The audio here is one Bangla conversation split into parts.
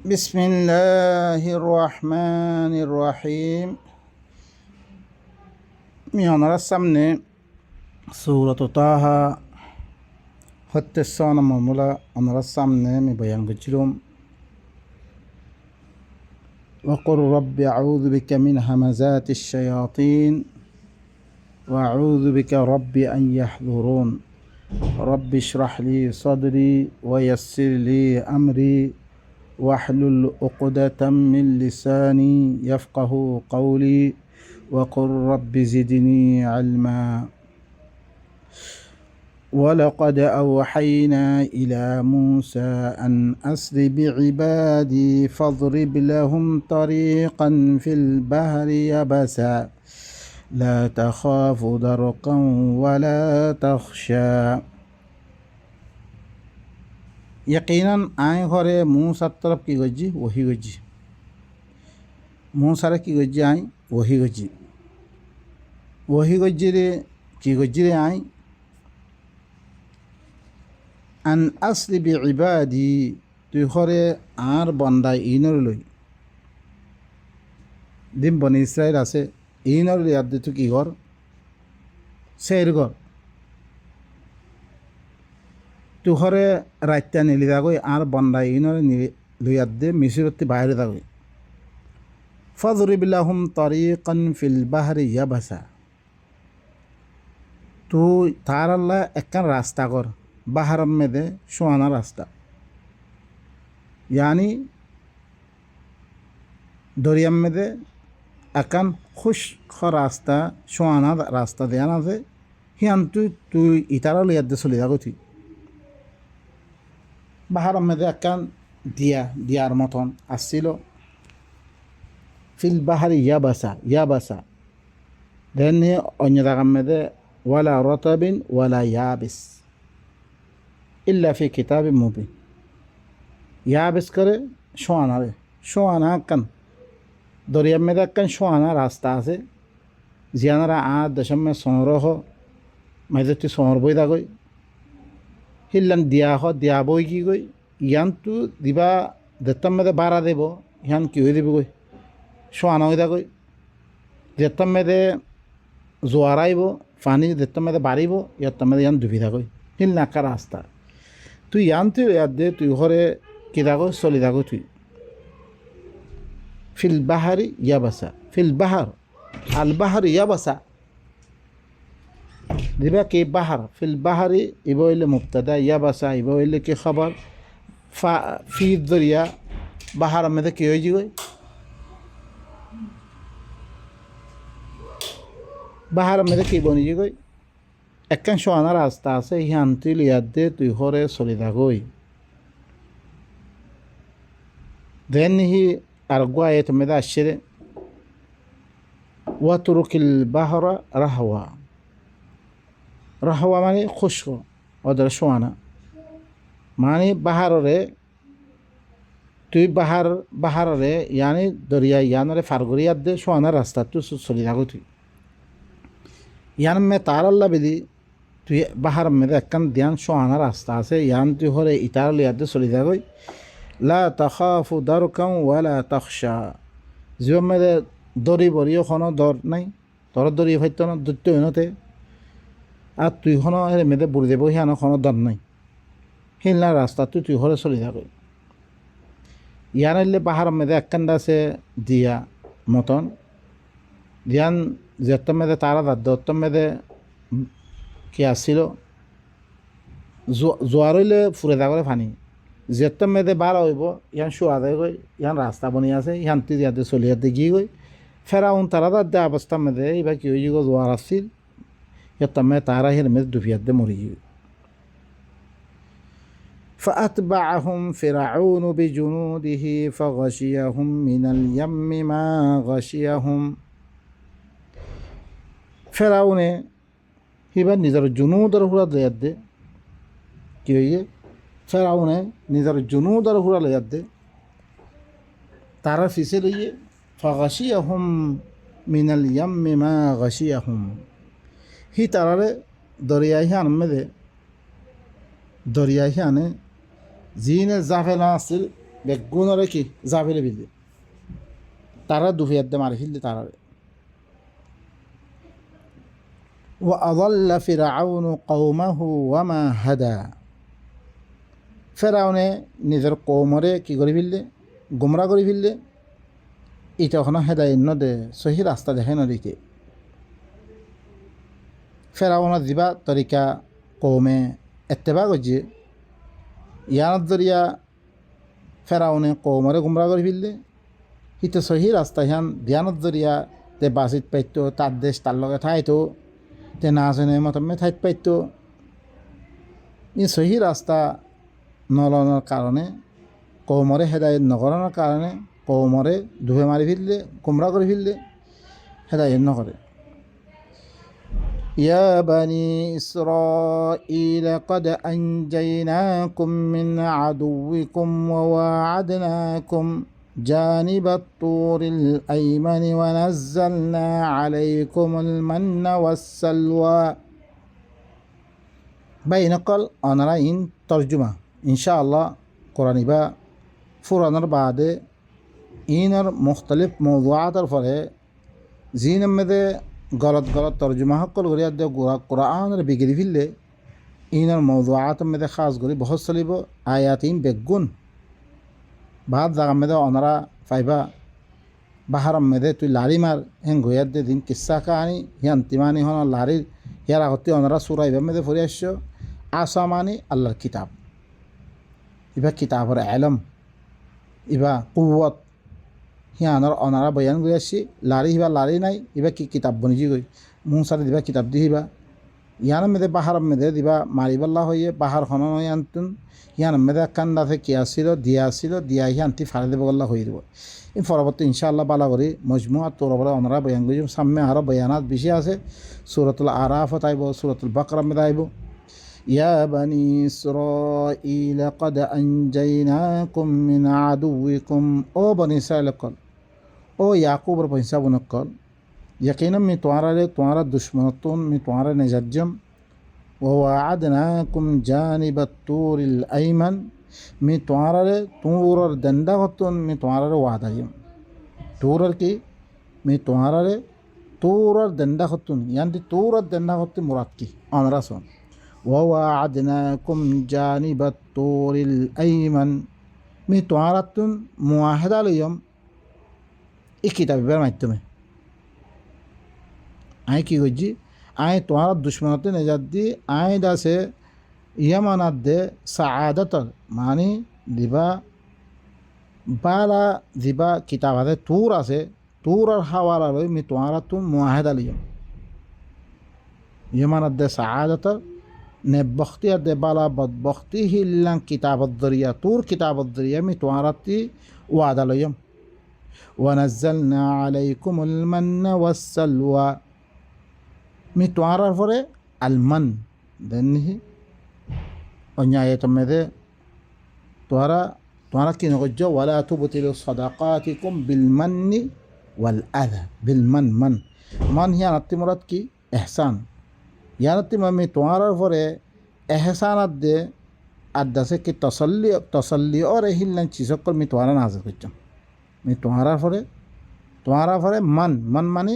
بسم الله الرحمن الرحيم. মিহনার সামনে সূরাত তাহা হতে নম্বর ওনার সামনে আমি বয়ান করছিলাম وقل رب أعوذ بك من همزات الشياطين وأعوذ بك رب أن يحضرون رب اشرح لي صدري ويسر لي أمري واحلل عقدة من لساني يفقه قولي وقل رب زدني علما ولقد أوحينا إلى موسى أن أسر بعبادي فاضرب لهم طريقا في البحر يبسا لا تخاف درقا ولا تخشى यकीनन आए घरे मूसार तरफ की गज्जी वही गज्जी मूसारे की गज्जी आई वही गज्जी रे की गज्जी रे आई अन असली बि इबादी तुई घरे आर बंदा इनर लई दिम बनी इस्राइल आसे इनर लई आदे तु की घर सेर घर তুহরে রাইত্যা নিলি দাগই আর বন্দাই ইনরে লইয়াদ দে মিসিরতি বাইরে দাগই ফাযরিবিলাহুম তারিকান ফিল বাহরি ইয়াবাসা তুই তার আল্লাহ একখান রাস্তা কর বাহারম মেদে সোয়ানা রাস্তা यानी দরিয়াম মেদে একখান খুশক রাস্তা সোয়ানা রাস্তা দেয়ান আছে হিয়ান তুই ইতারা লইয়াদ দে চলি দাগই বাহারের মধ্যে একখান দিয়ার মতন আসছিল ফিল বাহারি ইয়াবাসা দেন অন্য জায়গার মধ্যে ওয়ালা রতাবিন ওয়ালা ইয়াবিস ইল্লা ফি কিতাবিন মুবিন ইয়াবিস করে সোয়ানা একখান দরিয়ার মধ্যে একখান সোয়ানা রাস্তা আছে জিয়ানারা 8.15 মেজেটি সমর বই দাগই হিল্লান দিয়া বই কি গই ইয়ান তো দিবা দেতাম মেদে বাড়া দেব ইয়ান কি হয়ে দেবে গই সোয়ানা হয়ে গই দেতাম মেদে জোয়ার আইব পানি দেতাম মেদে বাড়িব ইয়ার মেদে ইয়ান ডুবি থাকই হিল নাকা রাস্তা তুই ইয়ান তুই ইয়ার দে তুই ঘরে কি থাকো চলি থাকো তুই ফিল বাহারি ইয়াবাসা ফিল বাহার আল বাহার ইয়াবাসা দিবা কি বাহার ফিল বাহারি ইব হইলে মুবতাদা ইয়াবাসা ইব হইলে কি খবর ফি দরিয়া বাহার মধ্যে কি হয়ে যাবে বাহার মধ্যে কি বনি যাবে একখান সোয়ানা রাস্তা আছে হিয়ান তুই লিয়াদ দে তুই ঘরে চলি থাকই দেন হি আর গোয়াত মেদা আসছে ওয়াতুরুকিল বাহরা রাহওয়া মানে খুশক ওদের সোয়ানা মানে বাহারে তুই বাহারে ইয়ানি দরিয়া ইয়ানরে ফারগরিয়াদ দে সোয়ানা রাস্তা তুই চলি থাকো তুই ইয়ান মে তার আল্লাহ বেদি তুই বাহার মেদে একখান দিয়ান সোয়ানা রাস্তা আছে ইয়ান তুই হরে ইতার লিয়াদ দে চলি থাকই লা তাখাফু দারকাম ওয়ালা তাখশা জীবন মেদে দরি বরিও কোনো দর নাই তোর দরি হইতো না দৈত্য হইনতে আর তুই কোনো মেদে বুড়ি দেব হিয়ানো কোনো দর নাই হিলনা রাস্তা তুই ঘরে চলি থাকো ইয়ান এলে পাহাড়ের মেদে একখানটা আছে দিয়া মতন দিয়ান যেতম মেদে তারা দত্তম মেদে কি আসছিল জোয়ার হইলে ফুরে থাকলে ফানি যেতম মেদে বার হইব ইয়ান শোয়া দেয় গই ইয়ান রাস্তা বনি আছে ইয়ান তুই ইয়াতে চলি ইয়াতে গিয়ে গই ফেরাউন তারা দে অবস্থা মেদে এবার কি হয়ে গো জোয়ার আসছিল يتم تعرى هرمز دفيات دموري فأتبعهم فرعون بجنوده فغشيهم من اليم ما غشيهم فرعون هبا نظر جنود رهورا ليد كيوية فرعون نظر جنود رهورا ليد تعرى في سلية فغشيهم من اليم ما غشيهم হি তারারে দরিয়াই আনে দরিয়াই আনে জিনে জাফেলা আসছিল বেগুনরে কি যা ফেলে ফেললে তারা দুফিয়ার দে মারি ফেললে তারা وأضل فرعون قومه وما هدى ফেরাউনে নিজের কৌমরে কি করে ফেললে গুমরা করে ফেললে এটা ওখানে হেদায়ত নদে সহি রাস্তা দেখে নদীকে ফেরাউনের দিবা তরিকা কৌমে এত্তেবা করছে ইয়ার জরিয়া ফেরাউনে কৌমরে গুমরা করে ফেললে হিতে সহি রাস্তা হিয়ান ধ্যানত জরিয়া তে বাসিত পাইতো তার দেশ তার লগে ঠাইতো তে না জানে মতমে ঠাইত পাইতো ই সহি রাস্তা নলনের কারণে কৌমরে হেদায়ত নকরানোর কারণে কৌমরে ধুয়ে মারি ফেললে গুমরা করে ফেললে হেদায়ত নকরে يا بني إسرائيل قد أنجيناكم من عدوكم وواعدناكم جانب الطور الأيمن ونزلنا عليكم المن والسلوى بين قال أنا إن ترجمة إن شاء الله قرآن با فرانر بعد إنر مختلف موضوعات الفرع زين مده غلط ترجمة حق الغريات ده قرآن بيجري في اللي إنر موضوعات مده خاص غري بحث سليبو آياتين بيجون بعد ذا مده أنرا فايبا بحر مده تو لاري مار هن غيات ده دين قصة كاني هي انتماني هنا لاري هي راقتي أنرا سورة يبقى مده فريشة آساماني الله الكتاب يبقى كتاب العلم يبقى قوة হিয়া অনারা বয়ান করে আসছি লারি হিবা লারি নাই ইবা কি কিতাব বনিজি গই মুসারে দিবা কিতাব দিবা ইয়ান মেদে বাহার মেদে দিবা মারিবাল্লা হইয়ে বাহার হন আনতুন ইয়ান মেদে কান্দাতে কি আসছিল দিয়া হিয়ানটি ফাড়ে দেব গল্লা হয়ে দেব এই পরবর্তী ইনশাআল্লাহ বালা করি মজমুয়া তোর বলে অনারা বয়ান করি সামনে আরও বয়ানাত বেশি আছে সূরাতুল আরাফত আইব সূরাতুল বাকরা মেদে আইব يا بني إسرائيل قد أنجيناكم من عدوكم أو بني إسرائيل قال أو يعقوب رب حسابنا قال يقينا من توارا دشمنتون من توارا نججم ووعدناكم جانب الطور الأيمن من توارا طور دندغتون من توارا وعدايم طور كي من توارا طور دندغتون يعني طور دندغتون مراد كي أنا رسول ووعدناكم جانب الطور الأيمن من توارتون معاهدة اليوم الكتاب برمجتمه آي كي وجي آي توارت دشمنات نجات دي آي دا سه يمانات دي سعادة معني دبا بالا دبا كتاب هذا طور سه طور الحوالة لوي من توارتون معاهدة اليوم يمانات دي سعادة نبختي دي بالا بدبختي هلان كتاب الضرية طور كتاب الضرية متوارتي وعد اليوم ونزلنا عليكم المن والسلوى متوارر فره المن دنه ونياية تمده توارا كي نغجو ولا تبطلوا صدقاتكم بالمن والأذى بالمن من هي نتمرت كي إحسان यानती मम्मी तुम्हारा फरे एहसानात दे अद्दासे कि तसल्ली और हिलन चीज़ों को मैं तुम्हारा नाज़र करता मैं तुम्हारा फरे मन माने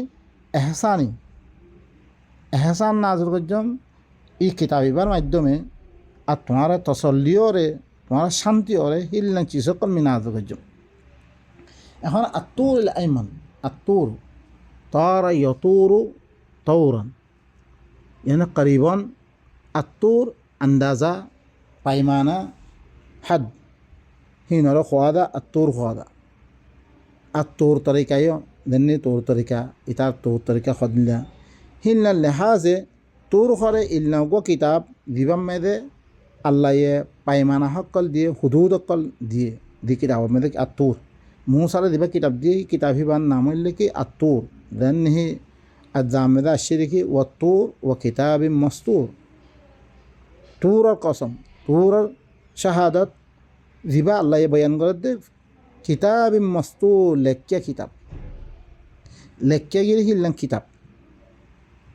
एहसान नाज़र करता ये किताबी बार माध्यमे আর তোমারা তসল্লি ওরে তোমারা শান্তি ওরে হিলনা চিজক আমি নাজর করছো এখন আত্তুর আইমান আত্তুর তারা ইয়তুরু তৌরান यानी करीबन अत्तूर अंदाज़ा पैमाना हद ही नरो ख्वादा अत्तूर तरीका यो दन्नी तौर तरीका इतार तौर तरीका खदला हिलना लिहाजे तूर खरे इल्ना को किताब दिवम में दे अल्लाह ये पैमाना हक्कल दिए हुदूद हक्कल दिए दी किताब में दे अत्तूर मूसा दिबा किताब दिए किताब ही बान नाम लेके अत्तूर दन ही الزامدة الشركي والطور وكتاب مسطور طور القسم طور شهادة ذبا الله يبين قرد كتاب مسطور لك كتاب لك يجري لن كتاب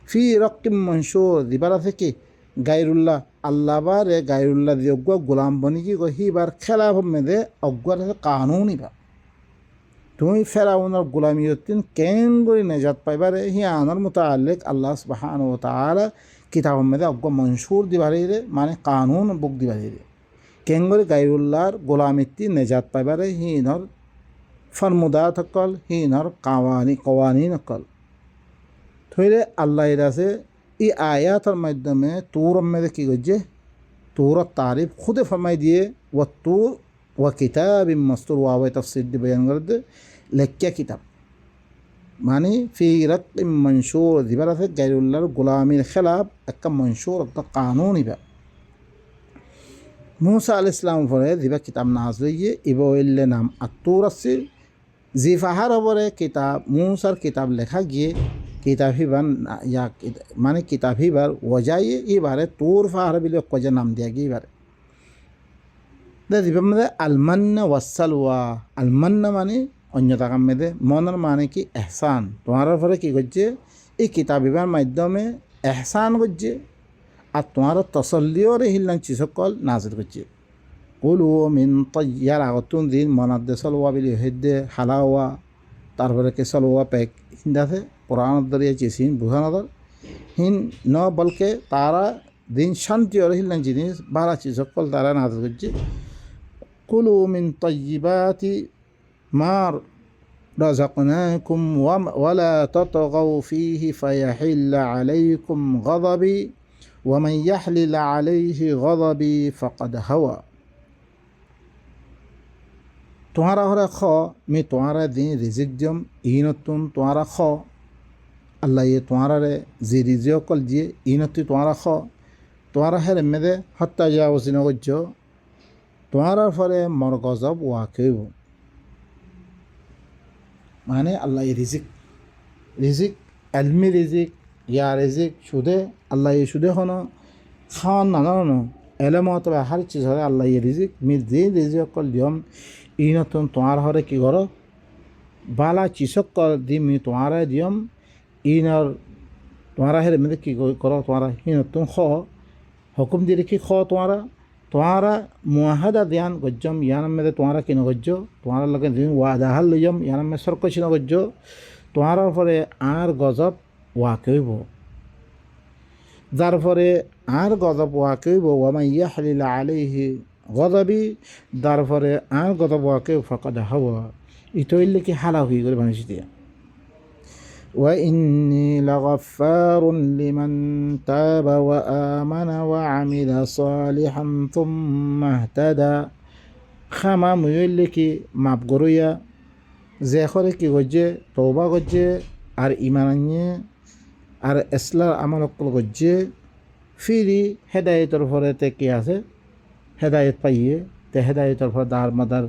في رق منشور ذبا لك গাইরুল্লাহ আল্লাহ বারে গাইরুল্লাহ দিয়ে অজ্ঞ গোলাম বনি কি হি বার খেলা মেদে অজ্ঞার কানুন ইবা তুমি ফেরাউনের গোলামি হতেন কেন করে নেজাত পাইবারে হি আনার মতো আল্লেখ আল্লাহ সুবহান ও তাআলা কিতাব মেদে অজ্ঞ মনসুর দিবারে মানে কানুন বুক দিবারে কেন করে গাইরুল্লাহর গোলামিত্তি নেজাত পাইবারে হিনর ফরমুদাত অকল হিনর কওয়ানিন অকল থইলে আল্লাহ আছে এই আয়াতের মাধ্যমে তোর মেদে কী করছে তোর তারিফ খুদে ফরমাই দিয়ে ও তোর ও কিতাব মস্তুর ওয়াওয়াই তফসির দিয়ে বয়ান করে দে লেখিয়া কিতাব মানে ফি রক মনসুর দিবার আছে গাইরুল্লাহর গোলামির খেলাফ একটা মনসুর একটা কানুন ইবা মুসা আল ইসলাম পরে দিবা কিতাব নাজল হইয়ে ইবইল্লে নাম আত্তুর আছে জি ফাহার ওপরে কিতাব মুসার কিতাব লেখা গিয়ে কিতাব হিবার ইয়া মানে কিতাব হিবার ওজাইয়ে এবারে তোর ফাহার বিলে কজে নাম দিয়া গিয়ে এবারে দিবা মানে আলমান্না ওয়াসালওয়া আলমান্না মানে অন্যতা কাম মেদে মনের মানে কি এহসান তোমার পরে কী করছে এই কিতাব হিবার মাধ্যমে এহসান করছে আর তোমার তসল্লিও রে হিল্লাং চিসকল নাজির করছে কুলু মিন তৈয়ার আগতুন দিন মনাদ্দে সলওয়া বিলি হেদ্দে হালাওয়া তারপরে কে সলওয়া পেক হিন্দাতে পুরাণত দরিয়া চিসিন বুঝানদর হিন ন বলকে তারা দিন শান্তি ওর হিল্লাং জিনিস বারা চিসকল তারা নাজির করছে কুলু মিন তৈবাতি মার رزقناكم ولا تطغوا فيه فيحل عليكم غضبي ومن يحلل عليه غضبي فقد هوى तुम्हारा हरा ख मैं तुम्हारा दिन रिजिक जम इनतुन तुम्हारा ख अल्लाह ये तुम्हारा रे जी रिजियो कल जिए इनतु तुम्हारा ख तुम्हारा है मेदे हत्ता जाओ सिनो जो तुम्हारा फरे मर गजब वाक़ई माने अल्लाह ये रिजिक अलमी रिजिक या रिजिक शुदे अल्लाह ये शुदे होना खान ना ना एलम तो हर चीज़ है अल्लाह ये रिजिक मैं दिन रिजिक कल जम ইনতুন তোমার হরে কি করো বালা চিসক দি মি তোমার দিয়ম ইনর তোমার হেরে মেদে কি করো তোমার ইনতুন খ হুকুম দিয়ে রেখি খ তোমার মুআহাদা ধ্যান গজ্জম ইয়ান মেদে তোমার কিন গজ্জ তোমার লগে দিন ওয়াদা হাল লইম ইয়ান মে সরক ছিল গজ্জ তোমার পরে আর গজব ওয়াকইব যার পরে আর গজব ওয়াকইব ওয়ামা ইয়াহলিল আলাইহি গদাবি তারপরে আর গদব ওয়াকে ফাকাদ হাওয়া ইতইলে কি হালা হয়ে গেল মানুষ দিয়া ওয়া ইন্নী লাগাফফারুন লিমান তাবা ওয়া আমানা ওয়া আমিলা সালিহান থুম্মা ইহতাদা খামা মুইলে কি মাপ গরইয়া যে করে কি গজে তওবা গজে আর ঈমান আনিয়ে আর ইসলাম আমল গজে ফিরি হেদায়েতের ফরেতে কি আছে হেদায়ত পাইয়ে তে হেদায়তের পর দার মাদার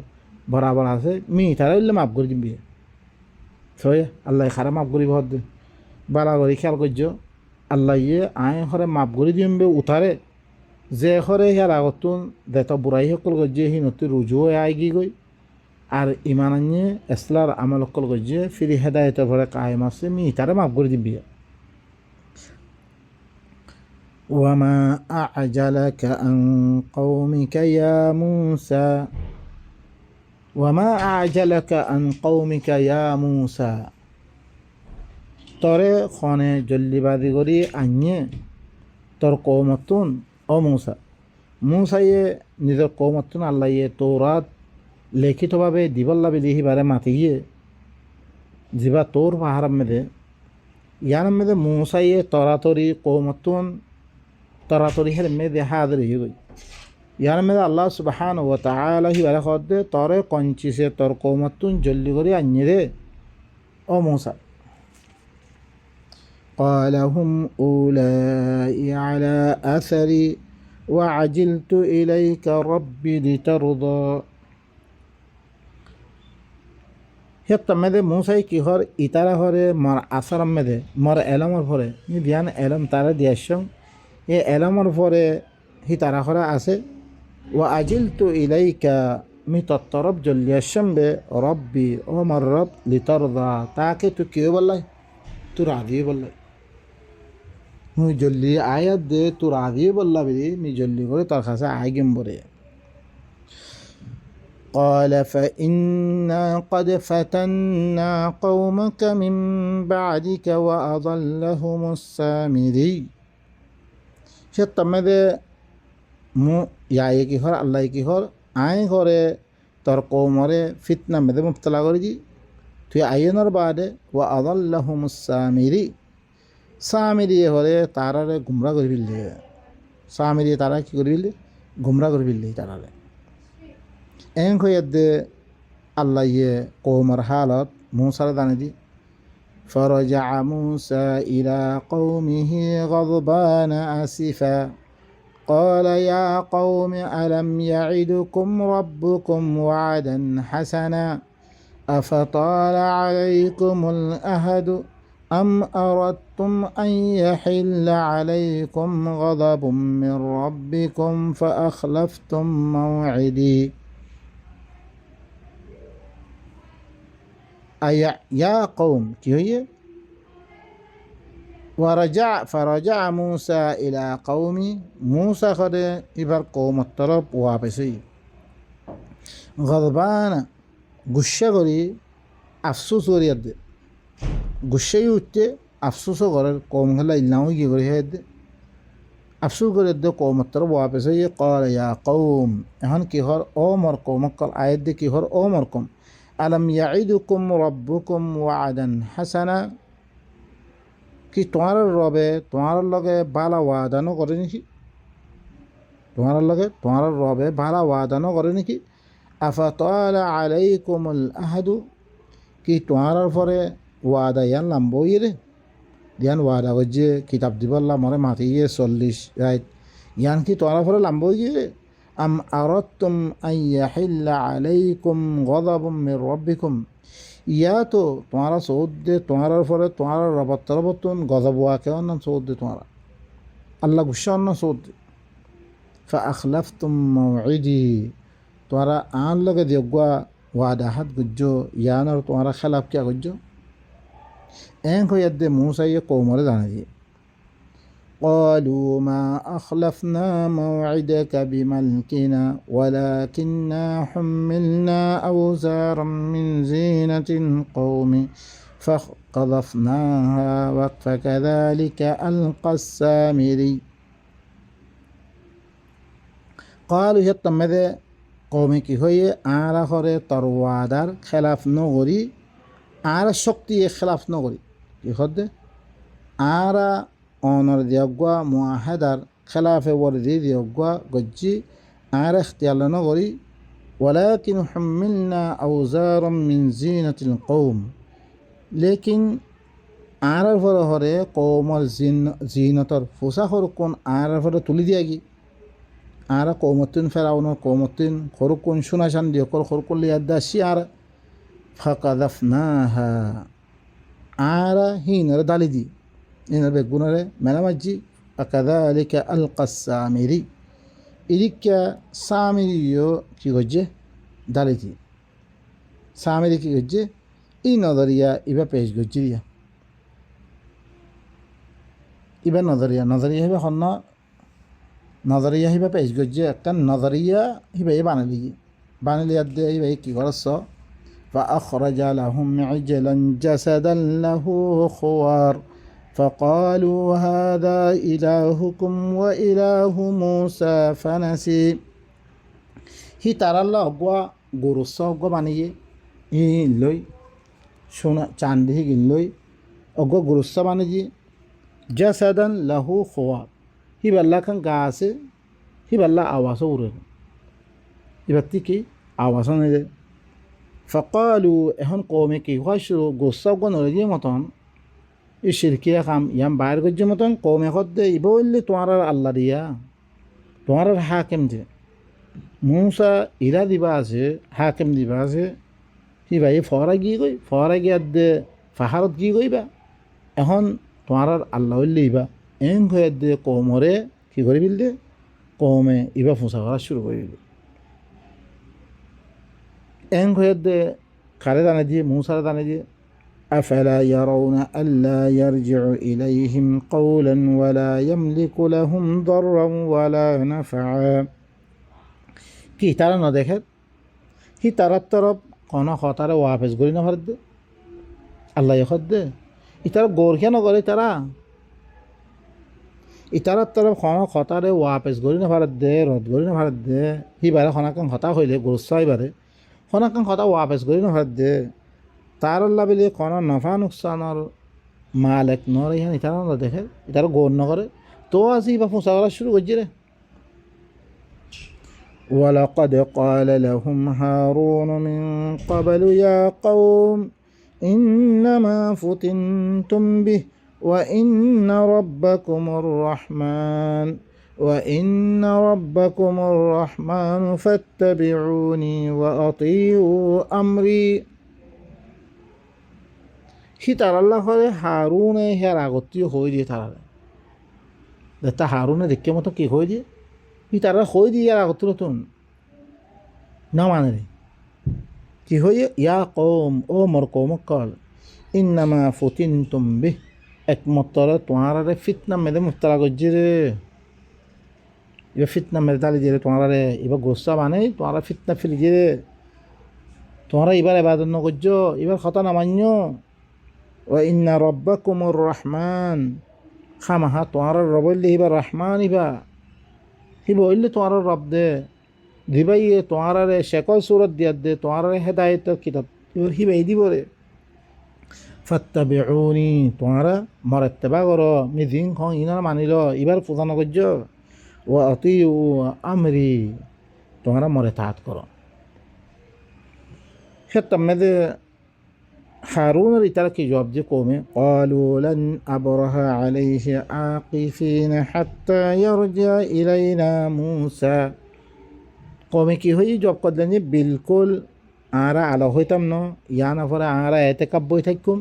বরাবর আছে মি তারা উল্লে মাফ করে দিবি সয়ে আল্লাহ খারা মাফ করি ভর দিন বালা করি খেয়াল করছ আল্লাহ ইয়ে আয় হরে মাফ করে দিমবে উঠারে যে হরে হিয়ার আগতুন দেত বুড়াই সকল গজ্জে হি নতুন রুজু আয় গি গই আর ইমান আনিয়ে এসলার আমল সকল গজ্জে ফিরি হেদায়তের পরে কায়েম আছে মি তারা মাফ করে দিবি وما أعجلك عن قومك يا موسى وما أعجلك عن قومك يا موسى তরে খনে জল্লিবাদি করি আনিয়ে তোর কৌমতুন ও মুসাইয়ে নিজের কৌমতুন আল্লাহিয়ে তৌরাত লিখিতভাবে দিবল্লাবি লিহিবারে মাতিয়ে যিবা তোর পাহাড় মেদে ইয়ার মেদে মুসাইয়ে তরাতরি কৌমতুন তরাতরি হের মেদে হাজির হয়ে গই ইয়ার মেদে আল্লাহ সুবহানাহু ওয়া তাআলা হিবারে খদে তরে কঞ্চিসে তোর কৌমতুন জল্লি করে আনিয়ে রে ও মুসা قال هم أولئك على أثري وعجلت إليك ربي لترضى হেত্তা মেদে মুসাই কি হর ইতারা হরে মর আসারাম মেদে মর এলমর ভরে নি ধ্যান এলম তারা দিয়াসং এ এলমর ভরে হি তারা হরে আছে ওয়া আজিলতু ইলাইকা মি তত্তরব জল্লিয়াসম বে রব্বি ও মর রব লিতরদা তাকে তু কেউ বললাই তু রাজি বললাই মুই জল্দি আয়াত দে তোর আগে বললা বেরি মি জল্দি করে তার কাছে আয় গেম বরে قال فإنا قد فتنا قومك من بعدك وأضلهم السامري সে তমেদে মু ইয়ায়ে কি হর আল্লাহ কি হর আয় ঘরে তোর কৌমরে ফিতনা মেদে মুবতলা করে দি তুই আইনের বাদে ওয়া আদাল্লাহুমুস সামিরি সামিরি হরে তারারে গুমরা করে ফেললে সামিরি তারা কি করে ফেললে গুমরা করে ফেললে তারারে এন হইয়াদে আল্লাহ ইয়ে কৌমর হালত মুসার দানে দি فرجع موسى إلى قومه غضبان آسفا قال يا قوم ألم يعدكم ربكم وعدا حسنا أفطال عليكم الأهد أم أردتم أن يحل عليكم غضب من ربكم فأخلفتم موعدي يا قوم কি হইয়ে فرجع موسى إلى قومي موسى خد إبر قوم الطرف وابسي غضبان গুসা করি আফসোস করি দে গুসাই উঠতে আফসোসও করে কম খেলা ইল্লাম কি করি হে দে আফসোস করে দে কৌমত্তর ওয়াপেছে ইয়ে কর ইয়া কৌম এখন কি হর ও মর কৌমকল আয়াত দে কি হর ও মর কম আলম ইয়াইদুকুম রব্বুকুম ওয়াদান হাসানা কি তোমার রবে তোমার লগে বালা ওয়াদানো করে নাকি তোমার লগে তোমার রবে বালা ওয়াদানো করে নাকি আফাতালা আলাইকুমুল আহাদু কি তোমার পরে ওয়াদা ইয়ান লাম্বই রে ইয়ান ওয়াদা করছে কিতাব দিবল্লা মরে মাতি গিয়ে 40 রাইট ইয়ান কি তোমার পরে লাম্বই গিয়ে আম আরাদতুম আন ইয়াহিল্লা আলাইকুম গযাবুম মির রাব্বিকুম ইয়া তো তোমার সৌদ দে তোমার পরে তোমার রবত তরবতুন গজব ওয়াকে অন্য সৌদ দে তোমার আল্লাহ গুসা অন্য সৌদ দে ফাআখলাফতুম মাওঈদি তোমারা আন লগে দিয়গুয়া ওয়াদা হাত গুজ্জো ইয়ানোর তোমারা খেলাফ কিয়া গুজ্জো এন হইয়াদে মুসাইয়ে কৌমরে জানা দিয়ে قالوا ما أخلفنا موعدك بملكنا ولكننا حملنا أوزارا من زينة القوم فقذفناها فكذلك ألقى السامري قالوا يتمذ قومي কি হয়ে আরা করে তরওয়াদার খেলাফ নগরী আর শক্তি খেলাফ নগরী কি হদে আরা অনর দিয়গুয়া মুআহাদার খেলাফে ওয়ারদি দিয়গুয়া গজ্জি আর ইখতিয়াল নগরী ولكن حملنا أوزارا من زينة القوم লেকিন আর ফরে হরে কৌমর জিনতর ফুসাখর কোন আর ফরে তুলি দিয়া গি আর কৌমতিন ফেরাউনের কৌমতিন খরুকুন সুনাশান দিয়ে খরকুল লিয়াদা শিয়ার ফাকাদাফনাহা আর হিনর দালি দি হিনর বেগুনরে মেলামাজি ফাকাযালিকা আলকা সামিরি ইরিকা সামিরিও কি গজ্জে দালি দি সামিরি কি গজ্জে ই নজরিয়া ইবা পেশ গজ্জি দিয়া ইবা নজরিয়া হিবা হন্ন নজরিয়া হিবা পেশ গজ্জে একটা নজরিয়া হিবা বানালি দে হিবা কি করছ فأخرج لهم عجلا جسدا له خوار فقالوا هذا إلهكم وإله موسى فنسي হি তারাল্লা অগুয়া গরুস অগুয়া বানিয়ে ই লই সোনা চান্দি গিলই অগুয়া গরুস বানিয়ে জাসাদান লাহু খোয়ার হি বাল্লা খান গা আছে হি বাল্লা আওয়াজও উড়ে এবার কি আওয়াজ নেই ফকালু এখন কমে কি হয় শুরু গোসা অগুয়া নড়ে দিয়ে মতন এই শিরকিয়া খাম ইয়াম বাইর গজ্জে মতন কমে দে ইব বললে তোমার আল্লাহ দিয়া তোমার হাকেম যে মুসা ইরা দিবা আছে হাকেম দিবা আছে সি ভাই ফরা গিয়ে দে ফাহারত গিয়ে গইবা এখন তোমার আল্লাহ হইলে ইবা এন হয়ে দে কমরে কি করে বিল দে কমে ইবা ফুসা করা শুরু করে দিল এন হয়ে দে কারে দানে দিয়ে মুসারে দানে দিয়ে أفلا يرون ألا يرجع إليهم قولا ولا يملك لهم ضرا ولا نفعا কি তারা না দেখে হি তারার তরফ কোন খতারে ওয়াপস করি না ভারত দে আল্লাহ খদ দে ইতারা গোর কেন করে তারা ইতারার তরফ কোন খতারে ওয়াপস করি না ভারত দে রদ করি না ভারত দে হি বারে খনাকাং খতা হইলে গুরুস্ব বারে খনাকাং খতা ওয়াপস করি না ভারত দে তার আল্লাহ বলে কোন নফা নুকসানর মালিক নর ইহান ইতারা না দেখে ইতারা গোর না করে তো আসি বা ফুসা করা শুরু করছে রে ولقد قال لهم هارون من قبل يا قوم إنما فتنتم به وإن ربكم الرحمن فاتبعوني وأطيعوا أمري হি তার আল্লাহ করে হারুনে হের আগতীয় হয়ে দিয়ে তারা তা হারুনে দেখে মতো কি হয়ে দিয়ে হি তারা হয়ে দিয়ে ইয়ার আগত নতুন না মানে রে কি হয়ে ইয়া কৌম ও মোর কৌম কল ইন্নামা ফুতিন তুমি একমাত্র তোমার ফিতনা মেরে মুফতারা করছে রে এবার ফিতনা মেরে দালি দিয়ে তোমার এবার গোসা মানে তোমার ফিতনা ফিরিয়ে রে তোমরা এবার এবাদত ন করছো এবার কথা না মান্য ও ইন্না রব্বাকুমুর রহমান খামাহা তোমার রবইলে এবার রহমান ইবা হিব হইলে তোমার রব দে দিবাই তোমার শেকল সুরত দিয়া দে তোমার হেদায়ত কিতাব হিবাই দিব রে ফাত্তাবিউনি তোমারা মর ইত্তেবা করো মিজিং খন ইনার মানিল এবার পূজা নকর্য ও আতিউ আমরি তোমরা মরে তাহাত করো ক্ষেত্রে হারুনের ইতারা কি জবাব দিয়ে কমে قالوا لن أبرح عليه عاكفين حتى يرجع إلينا موسى কমে কি হয়ে জব করলেন যে বিলকুল আরা আলো হইতাম ন ইয়া না পরে আরা এতে কাব্যই থাকুম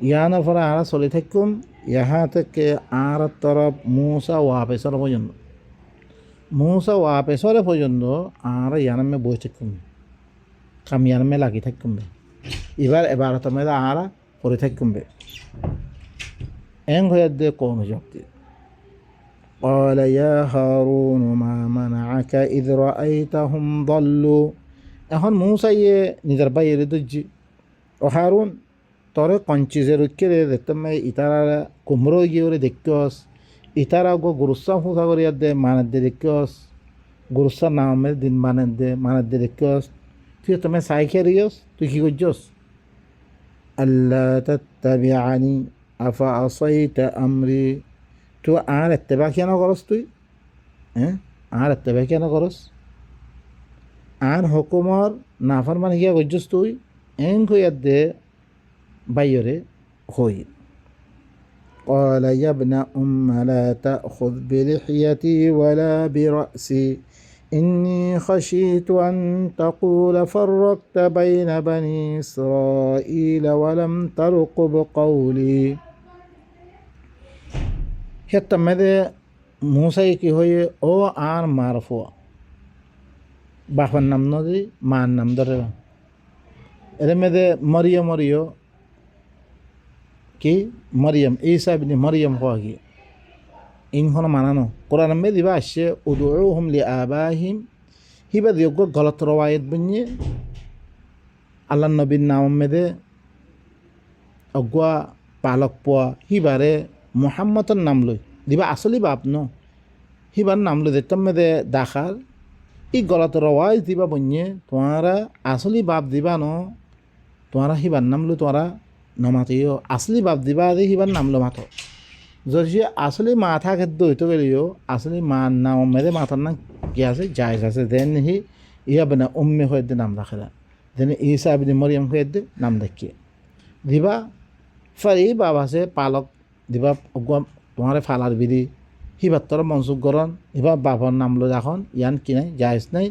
ইয়া না পরে আরা চলে থাকুম ইহা থেকে আর তরফ মূসা ওয়াপেসর পর্যন্ত মূসা ওয়াপেসর পর্যন্ত আর ইয়ানামে বই থাকুম কাম ইয়ানামে লাগি থাকুম এবার তুমি আরা পরে থাকুম এং হয়ে দে কোন জব্দি قال يا هارون ما منعك إذ رأيتهم ضلوا এখন মূসা নিজের বাইরে দজ্জি ও হারুন তোরে কঞ্চিজে রুখে দেখতে ইতারা কুমড়ো গিয়ে ওরে দেখতেস ইতারা গো গুরুসা ফুসা করিয়া দে মানের দে দেখতেস গুরুসা নামের দিন মানের দে দেখতেস তুই তুমি চাই খেয়ে রিয়স তুই কি করছস আল্লাহ তাত্তাবিআনি আফা আসাইতা আমরি তুই আর এত্তেবা কেন করস তুই হ্যাঁ আর এত্তেবা কেন করস আর হুকুমর নাফরমানি কিয়া করছস তুই এং হইয়া দে বাইরে হই قال يا ابن لا تأخذ بلحيتي ولا برأسي إني خشيت أن تقول فرقت بين بني إسرائيل ولم ترقب قولي ক্ষেত্রে মেয়েদের মূসাই কি হয়ে ও আর মারফো বাপের নাম নদী মার নাম ধরে এর মেয়েদের মরিয় কি মরিয়ম ঈসা ইবনে মরিয়ম হওয়া কি ইনখন মানানো কোরআন মে দিবা আসছে উদউহুম লিআবাহিম হিবা দিয়োগ্য গলত রওয়ায়ত বনিয়ে আল্লাহ নবীর নাম মেদে অগুয়া পালক পোয়া হিবারে মোহাম্মদর নাম লই দিবা আসলি বাপ ন হিবার নাম লই দেখতাম মেদে দাখার ই গলত রওয়াজ দিবা বনিয়ে তোমারা আসলি বাপ দিবা ন তোমারা হিবার নাম লই তোমারা নমাতিও আসলি বাপ দিবা দে হিবার নাম লো মাতো যদি আসলি মা থাকে দইতো গেলেও আসলি মার নাম মেদে মাথার নাম কি আছে জায়জ আছে দেন হি ইয়া বেনা উম্মে হয়ে দে নাম রাখে দেন ঈসা ইবনে মরিয়ম হয়ে দে নাম দেখিয়ে দিবা ফারি বাবা আছে পালক দিবা তোমার ফালার বিধি হিবার তোর মনসুখ গরণ এবার বাবার নাম লো এখন ইয়ান কি নাই জায়জ নাই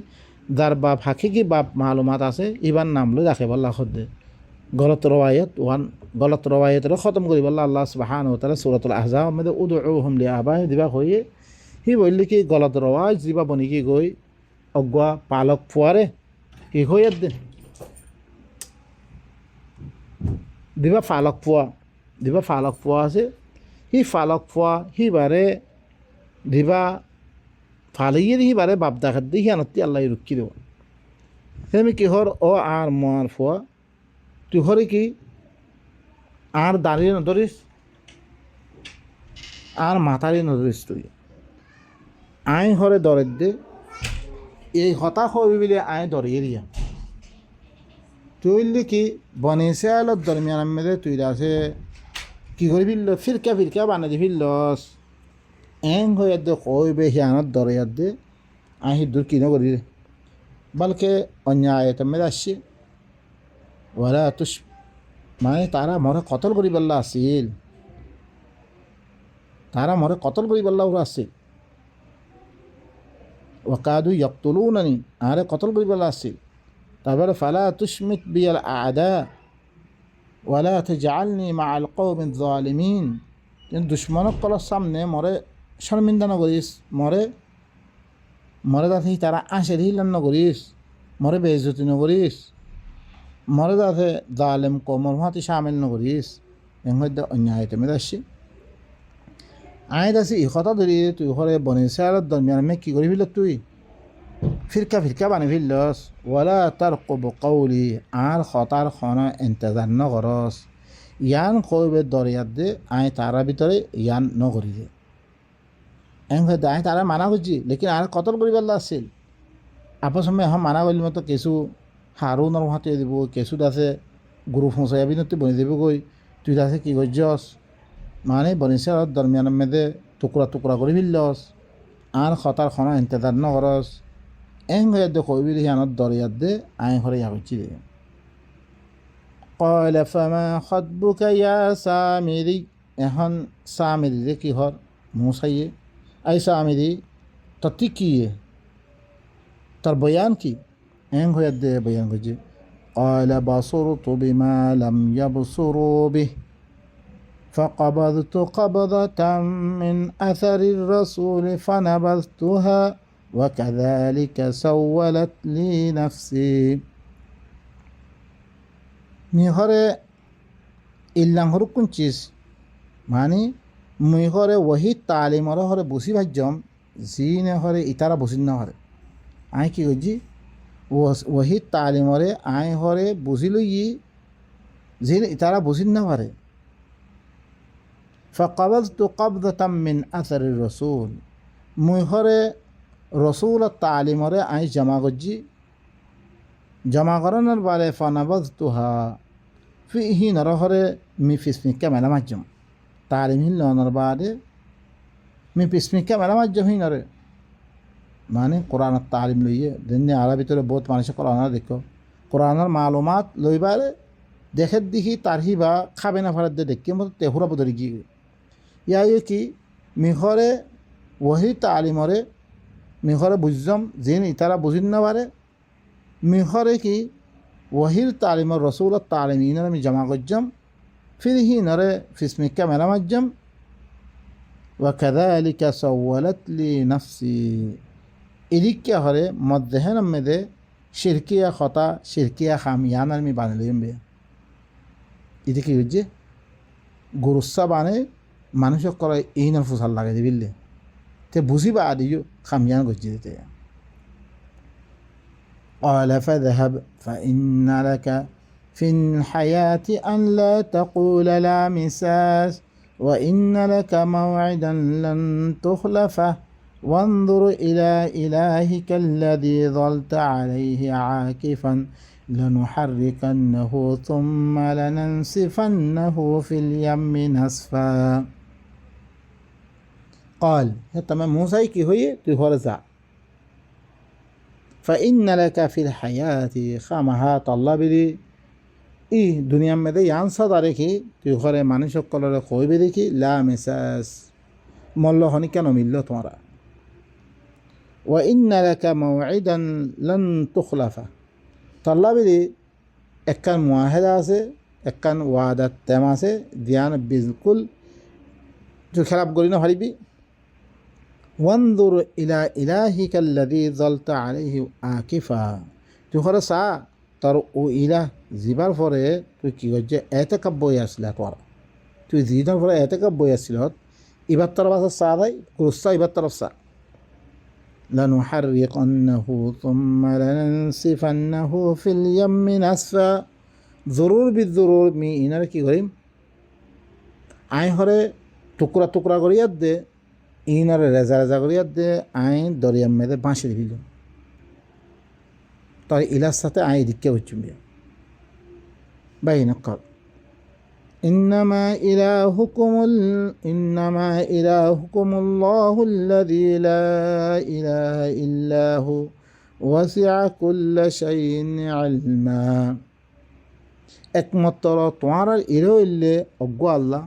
যার বাপ হাকিকি বাপ মালুমাত আছে এবার নাম লো রাখে বল্লা খদ্দে গলত রওয়ায়তের খতম করি বললা আল্লাহ সুবহানাহু ওয়া তাআলা সূরাতুল আহজাব মধ্যে উদউহুম লিআবাহিম দিবা হয়ে হি বললি কি গলত রওয়াজ দিবা বনি কি গই অগুয়া পালক ফুয়ারে কি হয়ে দে দিবা ফালক পোৱা আছে সি ফালক পোৱা সিবাৰে দিবা ফালিয়ে সিবাৰে বাপ দাখাত দি সিয়ানতি আল্লাহ রুক্ষি দেব সেমি কিহর ও আর মার ফোয়া তুই হরে কি আর দাঁড়িয়ে নধরিস আর মাথারি নধরিস তুই আই হরে দরের দে এই হতাশ হবি বলে আই দরিয়ে দিয়া তুই কি বনিছে আলত দরমিয়ান মেরে তুই আছে কি করে ফিরল ফিরকা বানাই দি ফিরলস এং হয়ে দে কইবে হিয়ানত দরিয়ার দে আই দূর কিনো করি রে বলকে অন্যায় মেরে আসছে ওরা তো মানে তারা মরে কতল করি বললা আসিল তারা মরে কতল করি বললা ওরা আসছিল ওকাদু ইয়ক্তুলুনানি আরে কতল করি বললা আসছিল তারপরে ফালা তুশমিত বিয়াল আদা ওয়ালা তাজআলনি মাআল কওমিজ যালিমিন দুশ্মনক কলার সামনে মরে শর্মিন্দা ন করিস মরে যাতে তারা আশের হিলান ন করিস মরে বেইজ্জতি ন করিস মরে যাতে জালেম কমর হাতি সামিল ন করিস এর মধ্যে অন্যায় মেরে আসছি আয় দাসি ই কথা ধরি তুই ঘরে বনিছে আর দরমিয়ান মে কি করি ফিল তুই ফিরকা বানি ফিরলস ওয়ালা তার কব কৌলি আর হতার খন ইন্তজার ন করস ইয়ান কইবে দরিয়াত দে আয় তারা ভিতরে ইয়ান ন করি দে এম হয়ে আয় তারা মানা করছি লেকিন আর কতল করি পেলা আসছিল আপন সময় এখন মানা করলি মতো কেঁচু হারু নর হাতে দিব কেঁচু আছে গুরু ফোঁসাই বিনতি বনি দিব কই তুই আছে কি করছস মানে বনিছে আর দরমিয়ান মেদে টুকরা করে ফিরলস আর হতার খন ইন্তজার ন করস এং হয়ে দে কইবি হিয়ানত দরিয়াত দে আয় হরে ইয়া করছি দে قال فما خطبك يا سامري এখন সামিরি রে কি হর মুসাইয়ে আই সামিরি ততি কি তার বয়ান কি এং হয়ে দে বয়ান করছে قال بصرت بما لم يبصروا به فقبضت قبضة من أثر الرسول فنبذتها وكذلك سولت لي نفسي মিহরে ইল্লাং হরুকুন চিজ মানে মিহরে ওহি তালিমরে হরে বসি ভাজ্যম জিনে হরে ইতারা বসিন না হরে আই কি করছি ওহি তালিমরে আই হরে বুঝি লই জিন ইতারা বসিন না পারে فقبضت قبضة من أثر الرسول মিহরে রসুল তালিমরে আই জমা করছি জমা করানোর বারে ফানাবাজতুহা ফিহি নরহরে মি ফিসমিকা মেলা মাধ্যম তালিম হিল নর বাদে মি ফিসমিকা মেলা মাধ্যম হি নরে মানে কোরআনের তালিম লইয়ে দিনে আলা ভিতরে বহুত মানুষে কোরআন দেখো কোরআনের মালুমাত লইবারে দেখে দেখি তার হিবা খাবে না ফারাত দেখি মতো তেহুরা বদরি গিয়ে ইয়াই কি মিহরে ওহি তালিমরে মিহরে বুঝম যিনি ইতারা বুঝিন না পারে মিহরে কি ওহির তালিমর রসুলত তালিম ইনরে আমি জমা করজম ফির হি নরে ফিসমিকা মেলা মাজ্জম وكذلك سولت لي نفسي এদিকে হরে মধ্যেহেন মেদে শিরকিয়া খতা শিরকিয়া খামিয়ান আমি বানালিম বে এদিকে হচ্ছে গুরুসা বানে মানুষক করে এই নর ফুসাল লাগে দিবিলে তে বুঝিবা আদিও খামিয়ান গজ্জি দিতে قال فاذهب فإن لك في الحياة أن لا تقول لا مساس وإن لك موعدا لن تخلفه وانظر إلى إلهك الذي ظلت عليه عاكفا لنحركنه ثم لننسفنه في اليم نسفا قال تمام موسى কি হয়ে তুই ঘরে যা فإن لك في الحياة خامها طلبي ই দুনিয়ার মধ্যে ইয়ানসাদা রেখে তুই ঘরে মানুষ সকলের কইবে দেখি লা মেসাস মল্ল হনি কেন মিলল তোমারা وإن لك موعدا لن تخلفه طلبي একখান মুআহাদা আছে একখান ওয়াদাত তেম আছে ধ্যান বিলকুল তুই খেলাপ করি না পারিবি وانظر إلى إلهك الذي ظلت عليه عاكفا তুই ঘরে চা তোর ও ইলা যিবার পরে তুই কি করছে এতে কাব্য আসছিল তোর তুই যিনার পরে এতে কাব্য আসছিল এবার তোর বাসা চা দেয় কুরুস্তা এবার তরফ চা لنحرقنه ثم لننسفنه في اليم نسفا জরুর বিজরুর মি ইনারে কি করিম আই হরে টুকরা টুকরা করিয়ার দে ইনারে রেজা রেজা করিয়ার দে আই দরিয়ার মেয়েদে বাঁশি দিল তাই ইলার সাথে আই দিকে হচ্ছুম বাইন কল إنما إلهكم الله الذي لا إله إلا هو وسع كل شيء علما একমাত্র তোমার ইলো ইল্লে অজ্ঞ আল্লাহ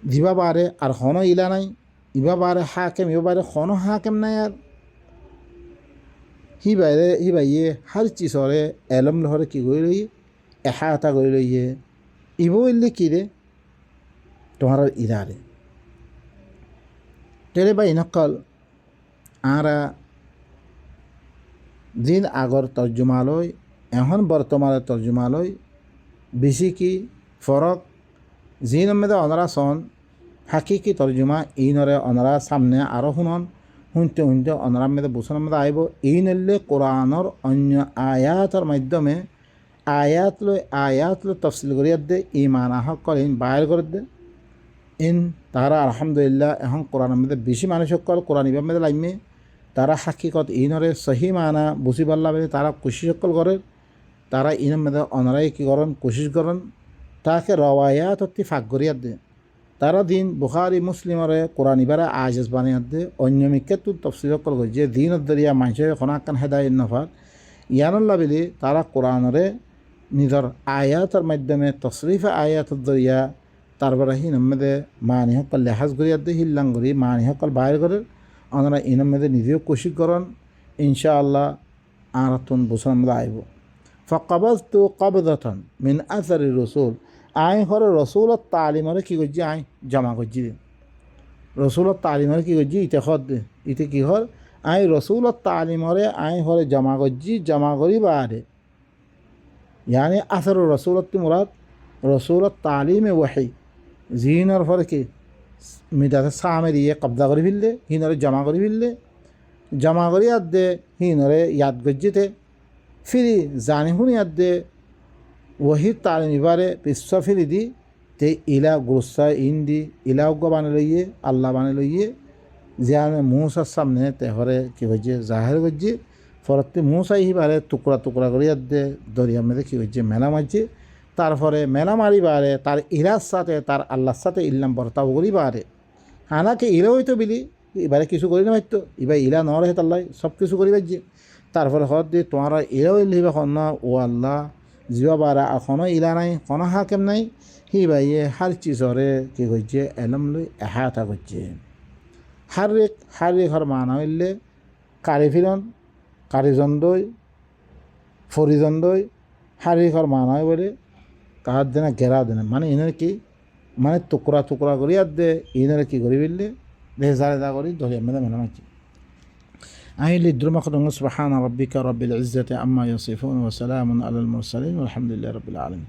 দিবা বারে আর হনো ইলা নাই ইবা বারে হাকেম ইবা বারে হনো হাকেম নাই আর হি বাইয়ে হার চিজরে এলম লহরে কি কৰি লইয়ে এহাতা কৰি লইয়ে ইবো ইল্লে কি রে তোমার ইরারে টেরে বাই নকল আরা দিন আগর তর্জমালয় এখন বর্তমানে তর্জমালয় বেশি কি ফরক জিন মেদে অনারা সন হাকিকি তর্জমা ইনরে অনারা সামনে আরও শুনতে অনারা মেদে বুসন মেদে আইব ইনলে কোরআনর অন্য আয়াতর মাধ্যমে আয়াত লই তফসিল করিয়ার দে ইমান সকল ইন বাইর করে দে ইন তারা আলহামদুলিল্লাহ এখন কোরআন মেদে বেশি মানুষ সকল কোরআন ইবার মেদে লাইমে তারা হাকিকত ইনরে সহি মানা বুঝি পারলা বলে তারা কোশিশ সকল করে তারা ইনের মেদে অনারাই কি করেন কোশিশ করেন তাকে রওয়ায়াত অতি ফাঁক করিয়ার দে তারা দিন বুখারি মুসলিমরে কোরআন ইবারে আজেজ বানিয়ার দে অন্য মিকেতু তফসিল সকল করে যে দিনের দরিয়া মানুষের খনাকান হেদায়ত নফার ইয়ানুল্লাহ বিলি তারা কোরআনরে নিজের আয়াতের মাধ্যমে তশরিফে আয়াতের দরিয়া তারপরে হিনের মেদে মানি সকল লেহাজ করিয়ার দে হিল্লাং করি মানি সকল বাইর করে ওনারা ইনের মেদে নিজেও কোশিশ করেন ইনশাআল্লাহ আর তুন বুঝার মধ্যে আইব فقبضت قبضة من أثر الرسول আই হরে রসুলত তালিমরে কি করছি আই জমা করছি রসুলত তালিমরে কি করছি ইতে হর দে ইতে কি হর আই রসুলত তালিমরে আই হরে জমা করছি জমা করি বারে यानी असर रसूलत मुराद रसूलत तालीम वही जीनर फर के मिदा सामे दिए कब्जा करी फिल्ले हिनरे जमा करी आदे हिनरे याद गज्जिते फिर जाने हुनी आदे वही तालीम बारे पिस्सा फिर दी ते इला गुस्सा इंदी इला उगा बाने लइए अल्लाह बाने लइए जियाने मूसा सामने ते हरे की वजह जाहिर गज्जी ফরতে মুসাই বারে টুকরা টুকরা করিয়া দে দরিয়ার মধ্যে কি হচ্ছে মেলা মারছে তারপরে মেলা মারি বারে তার ইলার সাথে তার আল্লাহর সাথে ইল্লাম বর্তাব করি বারে হানাকে ইলে হইতো বিলি এবারে কিছু করি না পারতো এবার ইলা ন রে তাল্লাই সব কিছু করি পারছে তারপরে হর দিয়ে তোমার ইলেও ইলিবা খন ও আল্লাহ জিবা বারা এখনও ইলা নাই কোনো হাকেম নাই হি বাইয়ে হার চিজরে কি করছে এলম লই এহাতা করছে হারেক হর মানা হইলে কারি ফিরন কারিজন্দই ফরিজন্দই হারিখর মানায় বলে কাহার দেনা ঘেরা দেনা মানে ইনের কি মানে টুকরা টুকরা করি আর দে ইনের কি করি বললে রেজা রেজা করি ধরিয়া মেলা মেলা মাছি আইলি দ্রুমা খদঙ্গ সুবহান রাব্বিকা রাব্বিল ইজ্জাতি আম্মা ইয়াসিফুন ওয়া সালামুন আলাল মুরসালিন ওয়ালহামদুলিল্লাহি রাব্বিল আলামিন